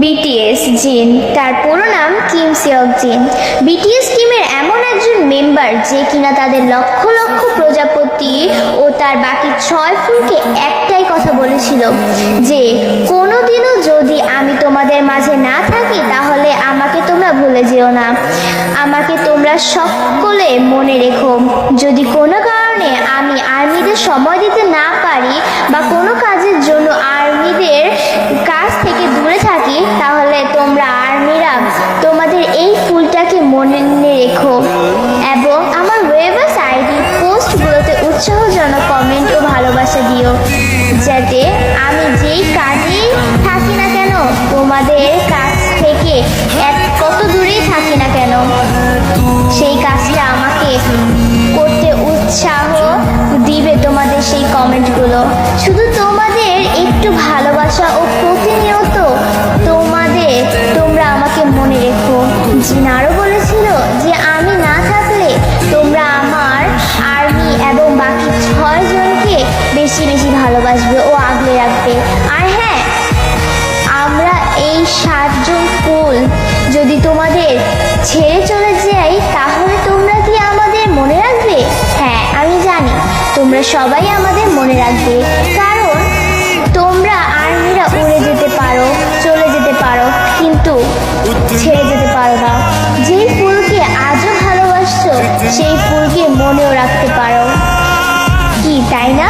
BTS জিন, তার পুরো নাম কিম সিওক জিন। বিটিএস টিমের এমন একজন মেম্বার যে কিনা তাদের লক্ষ লক্ষ প্রজাপতি ও তার বাকি 6 ফুলকে একটাই কথা বলেছিল যে কোনোদিনও যদি আমি তোমাদের মাঝে না থাকি তাহলে আমাকে তোমরা ভুলে যেও না, আমাকে তোমরা সকলে মনে রেখো। যদি কোনো কারণে আমি আর্মিদের সময় দিতে না পারি বা কোনো কাজের জন্য আর্মিদের কাছ থেকে দূরে থাকি তাহলে তোমরা আর্মিরা তোমাদের এই ফুলটাকে মনে রেখো এবং আমার ওয়েবসাইট আইডি পোস্টগুলোতে উৎসাহজনক কমেন্ট ও ভালোবাসা দিও, যাতে আমি যেই কাজেই থাকি না কেন তোমাদের কাছ থেকে কত দূরেই থাকি না কেন সেই কাজটা আমাকে করতে উৎসাহ দিবে তোমাদের সেই কমেন্টগুলো। শুধু তোমাদের একটু ভালোবাসা ও প্রতিনিয়ত তোমরা আমাকে মনে রেখো। জিন আরও বলেছিল যে আমি না থাকলে তোমরা আমার আর্মি এবং বাকি 6 জনকে বেশি বেশি ভালোবাসবে ও আগলে রাখবে। আর হ্যাঁ, আমরা এই 7 জন ফুল যদি তোমাদের ছেড়ে চলে যাই তাহলে তোমরা কি আমাদের মনে রাখবে? হ্যাঁ, আমি জানি তোমরা সবাই আমাদের মনে রাখবে, কারণ তোমরা আর্মিরা উড়ে যেতে পারো, চলে যেতে পারো, কিন্তু ছেড়ে যেতে পারো না। যেই ফুলকে আজও ভালোবাসছো সেই ফুলকে মনেও রাখতে পারো, কি তাই না?